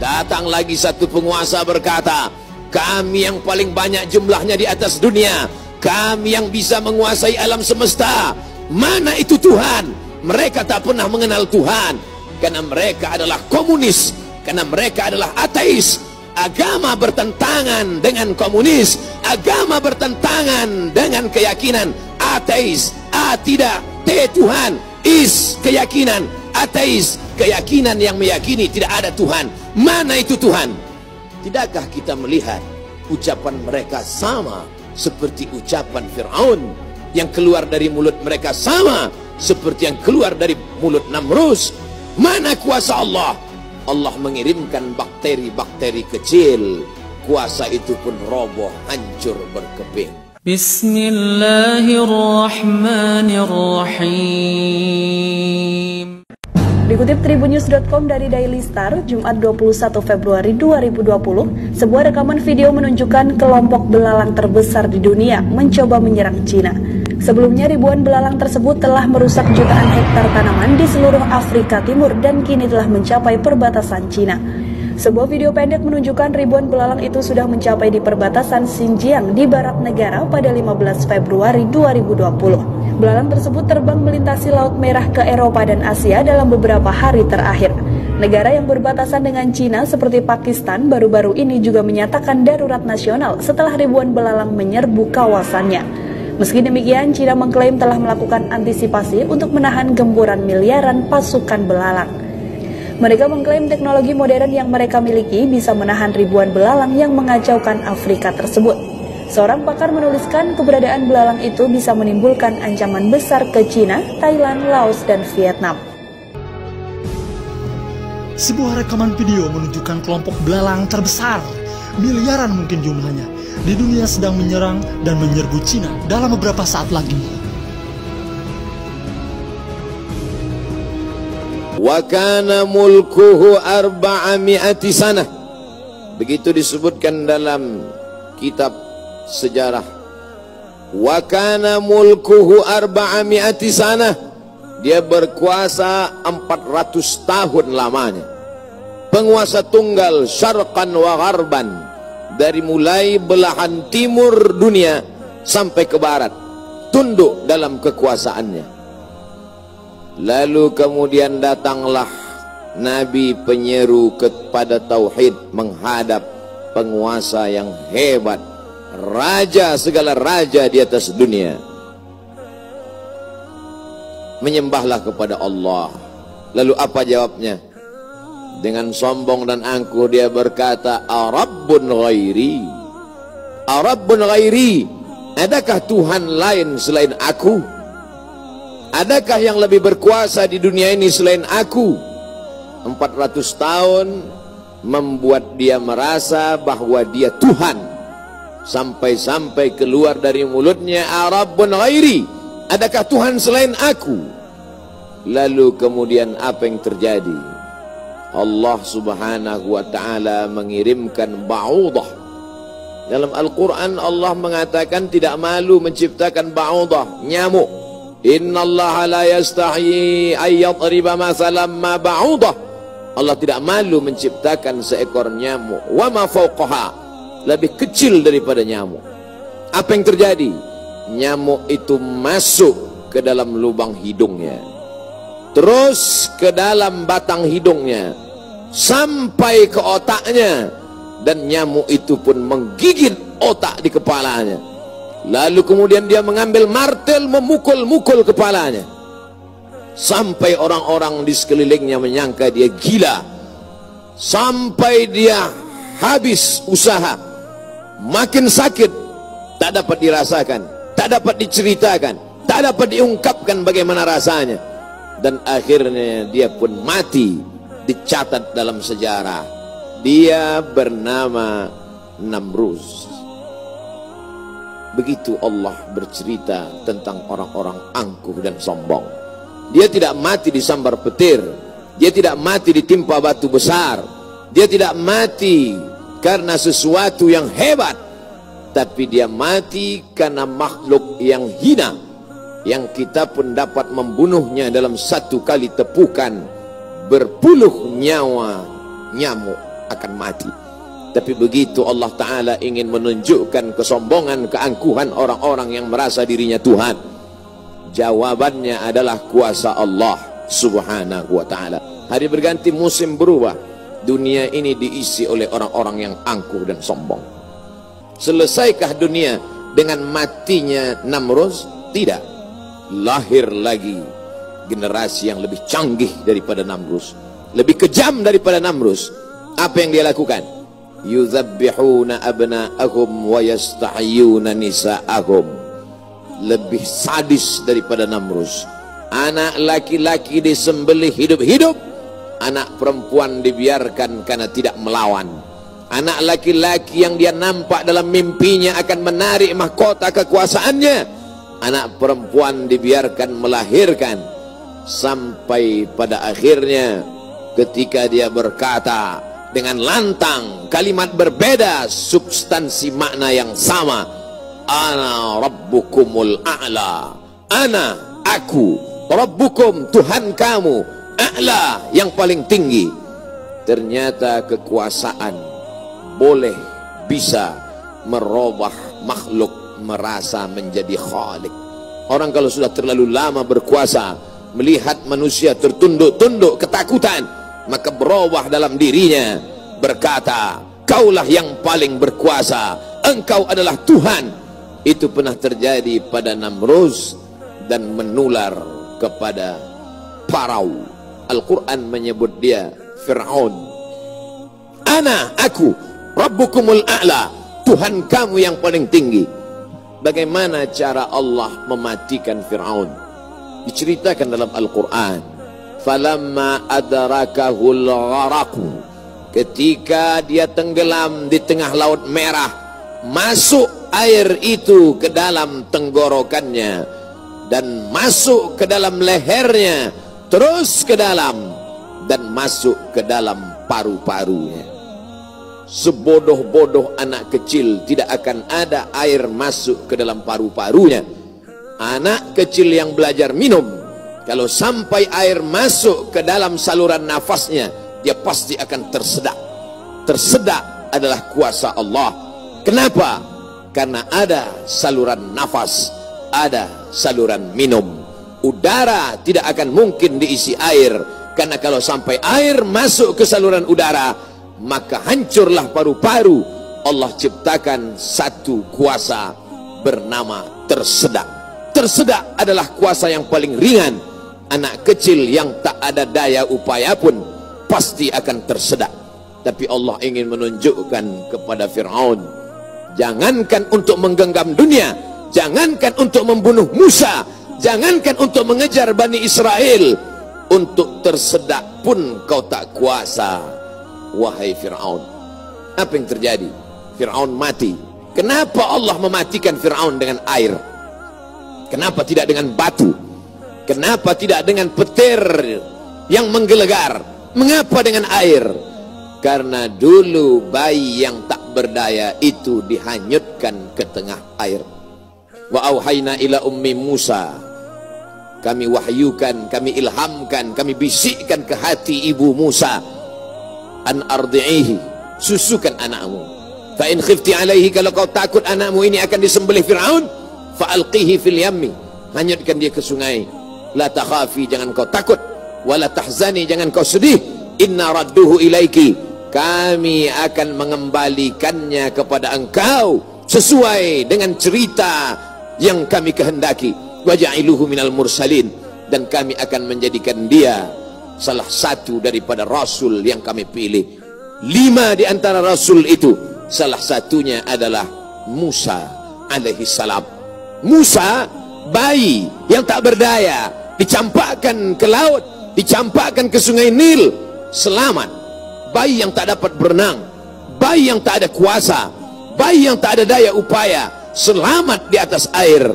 Datang lagi satu penguasa berkata, kami yang paling banyak jumlahnya di atas dunia, kami yang bisa menguasai alam semesta. Mana itu Tuhan? Mereka tak pernah mengenal Tuhan, karena mereka adalah komunis, karena mereka adalah ateis. Agama bertentangan dengan komunis, agama bertentangan dengan keyakinan ateis. A tidak, T Tuhan, is keyakinan ateis, keyakinan yang meyakini tidak ada Tuhan. Mana itu Tuhan? Tidakkah kita melihat ucapan mereka sama seperti ucapan Fir'aun, yang keluar dari mulut mereka sama seperti yang keluar dari mulut Namrus? Mana kuasa Allah? Allah mengirimkan bakteri-bakteri kecil, kuasa itu pun roboh, hancur, berkeping. Bismillahirrahmanirrahim. Dikutip tribunnews.com dari Daily Star, Jumat 21 Februari 2020, sebuah rekaman video menunjukkan kelompok belalang terbesar di dunia mencoba menyerang Cina. Sebelumnya ribuan belalang tersebut telah merusak jutaan hektar tanaman di seluruh Afrika Timur dan kini telah mencapai perbatasan Cina. Sebuah video pendek menunjukkan ribuan belalang itu sudah mencapai di perbatasan Xinjiang di barat negara pada 15 Februari 2020. Belalang tersebut terbang melintasi Laut Merah ke Eropa dan Asia dalam beberapa hari terakhir. Negara yang berbatasan dengan Cina seperti Pakistan baru-baru ini juga menyatakan darurat nasional setelah ribuan belalang menyerbu kawasannya. Meski demikian, Cina mengklaim telah melakukan antisipasi untuk menahan gempuran miliaran pasukan belalang. Mereka mengklaim teknologi modern yang mereka miliki bisa menahan ribuan belalang yang mengacaukan Afrika tersebut. Seorang pakar menuliskan keberadaan belalang itu bisa menimbulkan ancaman besar ke Cina, Thailand, Laos, dan Vietnam. Sebuah rekaman video menunjukkan kelompok belalang terbesar, miliaran mungkin jumlahnya, di dunia sedang menyerang dan menyerbu Cina dalam beberapa saat lagi. Wa kana mulkuhu 400 sanah. Begitu disebutkan dalam kitab sejarah. Wa kana mulkuhu 400 sanah. Dia berkuasa 400 tahun lamanya. Penguasa tunggal syarqan wa gharban. Dari mulai belahan timur dunia sampai ke barat, tunduk dalam kekuasaannya. Lalu kemudian datanglah Nabi penyeru kepada tauhid menghadap penguasa yang hebat, raja segala raja di atas dunia. Menyembahlah kepada Allah. Lalu apa jawabnya? Dengan sombong dan angkuh dia berkata, Arabbun ghairi, Arabbun ghairi, adakah Tuhan lain selain aku? Adakah yang lebih berkuasa di dunia ini selain aku? 400 tahun membuat dia merasa bahwa dia Tuhan. Sampai-sampai keluar dari mulutnya, Arabbun ghairi, adakah Tuhan selain aku? Lalu kemudian apa yang terjadi? Allah subhanahu wa ta'ala mengirimkan ba'udah. Dalam Al-Quran Allah mengatakan tidak malu menciptakan ba'udah, nyamuk. Innallaha la yastahi ayyadriba masalam ma ba'udah. Allah tidak malu menciptakan seekor nyamuk. Wa ma fawqaha, lebih kecil daripada nyamuk. Apa yang terjadi? Nyamuk itu masuk ke dalam lubang hidungnya, terus ke dalam batang hidungnya, sampai ke otaknya, dan nyamuk itu pun menggigit otak di kepalanya. Lalu kemudian dia mengambil martel memukul-mukul kepalanya, sampai orang-orang di sekelilingnya menyangka dia gila, sampai dia habis usaha. Makin sakit, tak dapat dirasakan, tak dapat diceritakan, tak dapat diungkapkan bagaimana rasanya. Dan akhirnya dia pun mati. Dicatat dalam sejarah, dia bernama Namrus. Begitu Allah bercerita tentang orang-orang angkuh dan sombong. Dia tidak mati disambar petir, dia tidak mati ditimpa batu besar, dia tidak mati karena sesuatu yang hebat, tapi dia mati karena makhluk yang hina, yang kita pun dapat membunuhnya dalam satu kali tepukan berpuluh nyawa nyamuk akan mati. Tapi begitu Allah Ta'ala ingin menunjukkan kesombongan, keangkuhan orang-orang yang merasa dirinya Tuhan, jawabannya adalah kuasa Allah Subhanahu wa Ta'ala. Hari berganti, musim berubah, dunia ini diisi oleh orang-orang yang angkuh dan sombong. Selesaikah dunia dengan matinya Namruz? Tidak. Lahir lagi generasi yang lebih canggih daripada Namruz, lebih kejam daripada Namruz. Apa yang dia lakukan? Yuzabbihuna abna'ahum wa yastahyuna nisa'ahum. Lebih sadis daripada Namruz. Anak laki-laki disembelih hidup-hidup, anak perempuan dibiarkan karena tidak melawan. Anak laki-laki yang dia nampak dalam mimpinya akan menarik mahkota kekuasaannya, anak perempuan dibiarkan melahirkan. Sampai pada akhirnya ketika dia berkata dengan lantang, kalimat berbeda, substansi makna yang sama, ana rabbukumul a'la, ana, aku, rabbukum, Tuhan kamu, a'la, yang paling tinggi. Ternyata kekuasaan boleh bisa merubah makhluk merasa menjadi khalik. Orang kalau sudah terlalu lama berkuasa, melihat manusia tertunduk-tunduk ketakutan, maka berubah dalam dirinya, berkata, kaulah yang paling berkuasa, engkau adalah Tuhan. Itu pernah terjadi pada Namruz dan menular kepada Farao. Al-Quran menyebut dia Fir'aun. Ana, aku, Rabbukumul a'la, Tuhan kamu yang paling tinggi. Bagaimana cara Allah mematikan Fir'aun? Diceritakan dalam Al-Quran. Falamma adrakahul gharaku, ketika dia tenggelam di tengah laut merah, masuk air itu ke dalam tenggorokannya dan masuk ke dalam lehernya, terus ke dalam dan masuk ke dalam paru-parunya. Sebodoh-bodoh anak kecil tidak akan ada air masuk ke dalam paru-parunya. Anak kecil yang belajar minum, kalau sampai air masuk ke dalam saluran nafasnya, dia pasti akan tersedak. Tersedak adalah kuasa Allah. Kenapa? Karena ada saluran nafas, ada saluran minum. Udara tidak akan mungkin diisi air, karena kalau sampai air masuk ke saluran udara, maka hancurlah paru-paru. Allah ciptakan satu kuasa bernama tersedak. Tersedak adalah kuasa yang paling ringan. Anak kecil yang tak ada daya upaya pun pasti akan tersedak. Tapi Allah ingin menunjukkan kepada Fir'aun, jangankan untuk menggenggam dunia, jangankan untuk membunuh Musa, jangankan untuk mengejar Bani Israel, untuk tersedak pun kau tak kuasa, wahai Fir'aun. Apa yang terjadi? Fir'aun mati. Kenapa Allah mematikan Fir'aun dengan air? Kenapa tidak dengan batu? Kenapa tidak dengan petir yang menggelegar? Mengapa dengan air? Karena dulu bayi yang tak berdaya itu dihanyutkan ke tengah air. Wa auhayna ila ummi Musa, kami wahyukan, kami ilhamkan, kami bisikkan ke hati ibu Musa, an ardi'ihi, susukan anakmu. Fa in khifti alaihi, kalau kau takut anakmu ini akan disembelih Fir'aun, fa alqihi fil yammi, hanyutkan dia ke sungai. La takhafi, jangan kau takut, wala tahzani, jangan kau sedih, inna radduhu ilaiki, kami akan mengembalikannya kepada engkau sesuai dengan cerita yang kami kehendaki. Waja'iluhu minal mursalin, dan kami akan menjadikan dia salah satu daripada rasul yang kami pilih. 5 di antara rasul itu, salah satunya adalah Musa alaihi salam. Musa, bayi yang tak berdaya, dicampakkan ke laut, dicampakkan ke sungai Nil, selamat. Bayi yang tak dapat berenang, bayi yang tak ada kuasa, bayi yang tak ada daya upaya, selamat di atas air.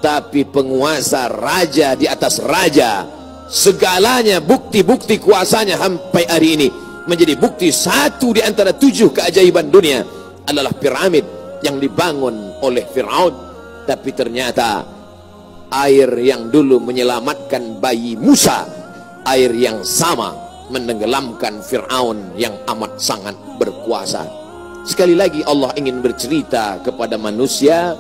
Tapi penguasa, raja di atas raja, segalanya bukti-bukti kuasanya sampai hari ini menjadi bukti. Satu di antara 7 keajaiban dunia adalah piramid yang dibangun oleh Fir'aun. Tapi ternyata air yang dulu menyelamatkan bayi Musa, air yang sama menenggelamkan Fir'aun yang amat sangat berkuasa. Sekali lagi Allah ingin bercerita kepada manusia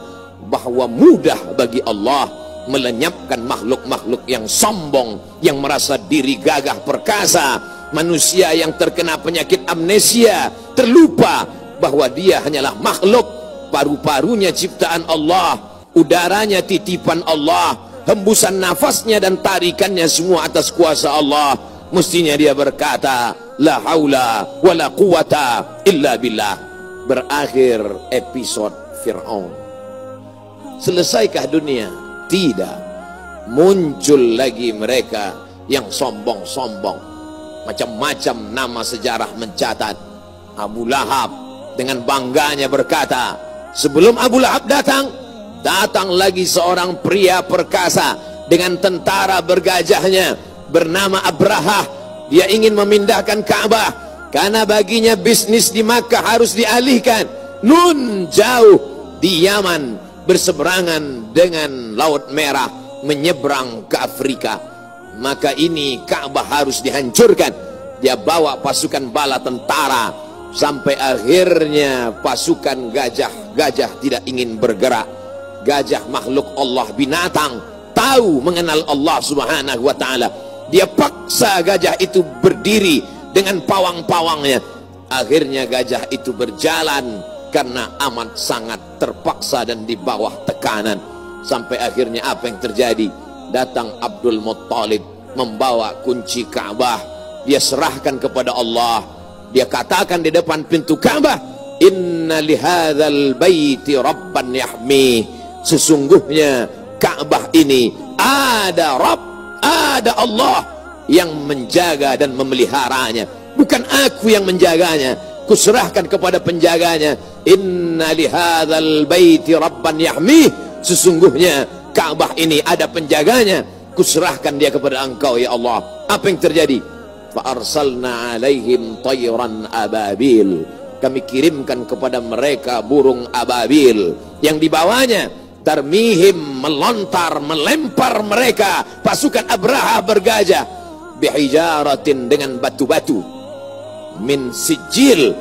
bahwa mudah bagi Allah melenyapkan makhluk-makhluk yang sombong, yang merasa diri gagah perkasa, manusia yang terkena penyakit amnesia, terlupa bahwa dia hanyalah makhluk, paru-parunya ciptaan Allah, udaranya titipan Allah, hembusan nafasnya dan tarikannya semua atas kuasa Allah. Mestinya dia berkata, la haula wa la quwata illa billah. Berakhir episode Fir'aun. Selesaikah dunia? Tidak. Muncul lagi mereka yang sombong-sombong. Macam-macam nama sejarah mencatat. Abu Lahab dengan bangganya berkata, sebelum Abu Lahab datang, datang lagi seorang pria perkasa dengan tentara bergajahnya bernama Abrahah. Dia ingin memindahkan Ka'bah karena baginya bisnis di Makkah harus dialihkan. Nun jauh di Yaman, berseberangan dengan Laut Merah, menyeberang ke Afrika. Maka ini Ka'bah harus dihancurkan. Dia bawa pasukan bala tentara, sampai akhirnya pasukan gajah tidak ingin bergerak. Gajah makhluk Allah, binatang, tahu mengenal Allah subhanahu wa ta'ala. Dia paksa gajah itu berdiri dengan pawang-pawangnya. Akhirnya gajah itu berjalan karena amat sangat terpaksa dan di bawah tekanan. Sampai akhirnya apa yang terjadi? Datang Abdul Muttalib membawa kunci Ka'bah. Dia serahkan kepada Allah. Dia katakan di depan pintu Ka'bah, inna lihadzal baiti rabban yahmi. Sesungguhnya Ka'bah ini ada Rabb, ada Allah yang menjaga dan memeliharanya. Bukan aku yang menjaganya, kuserahkan kepada penjaganya. Inna lihadzal baiti rabban yahmi. Sesungguhnya Ka'bah ini ada penjaganya, kuserahkan dia kepada engkau ya Allah. Apa yang terjadi? Fa arsalna alaihim tayran ababil. Kami kirimkan kepada mereka burung ababil yang dibawanya tarmihim, melontar, melempar mereka pasukan Abraha bergajah bihijaratin, dengan batu-batu min sijil,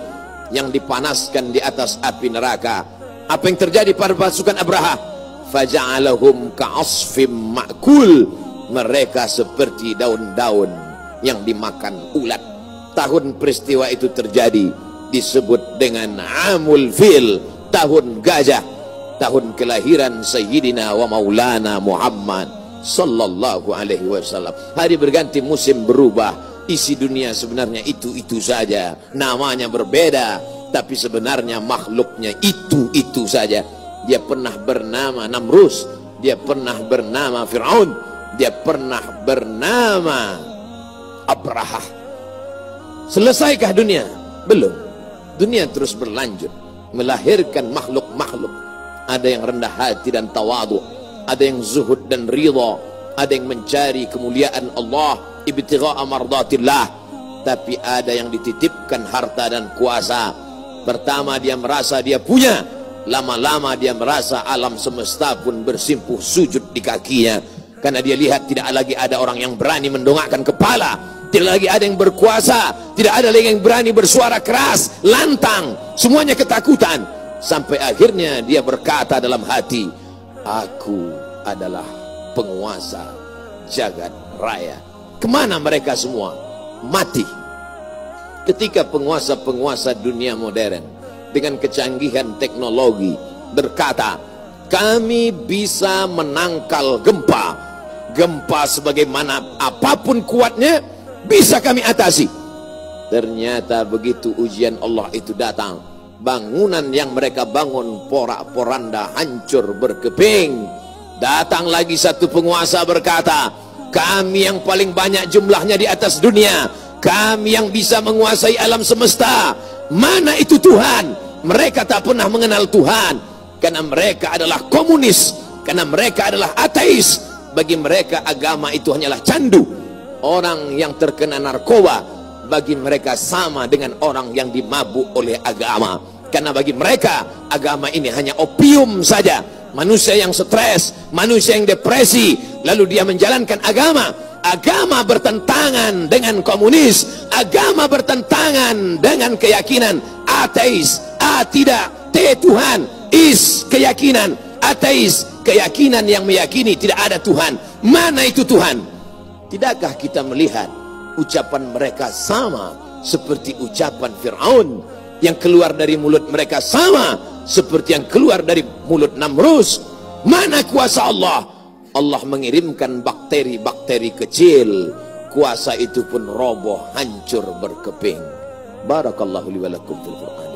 yang dipanaskan di atas api neraka. Apa yang terjadi pada pasukan Abraha? Faja'alahum ka'asfim ma'kul. Mereka seperti daun-daun yang dimakan ulat. Tahun peristiwa itu terjadi disebut dengan Amul Fil, tahun gajah, tahun kelahiran Sayyidina wa Maulana Muhammad sallallahu alaihi wasallam. Hari berganti, musim berubah, isi dunia sebenarnya itu-itu saja, namanya berbeda, tapi sebenarnya makhluknya itu-itu saja. Dia pernah bernama Namrus, dia pernah bernama Fir'aun, dia pernah bernama Abraha. Selesaikah dunia? Belum. Dunia terus berlanjut, melahirkan makhluk-makhluk. Ada yang rendah hati dan tawadu, ada yang zuhud dan ridha, ada yang mencari kemuliaan Allah, ibtigha'a mardatillah. Tapi ada yang dititipkan harta dan kuasa. Pertama dia merasa dia punya, lama-lama dia merasa alam semesta pun bersimpuh sujud di kakinya, karena dia lihat tidak lagi ada orang yang berani mendongakkan kepala, tidak lagi ada yang berkuasa, tidak ada lagi yang berani bersuara keras, lantang, semuanya ketakutan. Sampai akhirnya dia berkata dalam hati, aku adalah penguasa jagat raya. Kemana mereka semua? Mati. Ketika penguasa-penguasa dunia modern dengan kecanggihan teknologi berkata, kami bisa menangkal gempa. Gempa sebagaimana apapun kuatnya bisa kami atasi. Ternyata begitu ujian Allah itu datang, bangunan yang mereka bangun porak-poranda, hancur berkeping. Datang lagi satu penguasa berkata, kami yang paling banyak jumlahnya di atas dunia, kami yang bisa menguasai alam semesta. Mana itu Tuhan? Mereka tak pernah mengenal Tuhan, karena mereka adalah komunis, karena mereka adalah ateis. Bagi mereka agama itu hanyalah candu. Orang yang terkena narkoba bagi mereka sama dengan orang yang dimabuk oleh agama, karena bagi mereka agama ini hanya opium saja. Manusia yang stres, manusia yang depresi, lalu dia menjalankan agama, agama bertentangan dengan komunis, agama bertentangan dengan keyakinan ateis, tidak, Tuhan, keyakinan ateis, keyakinan yang meyakini tidak ada Tuhan. Mana itu Tuhan? Tidakkah kita melihat ucapan mereka sama seperti ucapan Fir'aun, yang keluar dari mulut mereka sama seperti yang keluar dari mulut Namrus? Mana kuasa Allah? Allah mengirimkan bakteri-bakteri kecil, kuasa itu pun roboh, hancur, berkeping. Barakallahu li wa lakum fil Qur'an.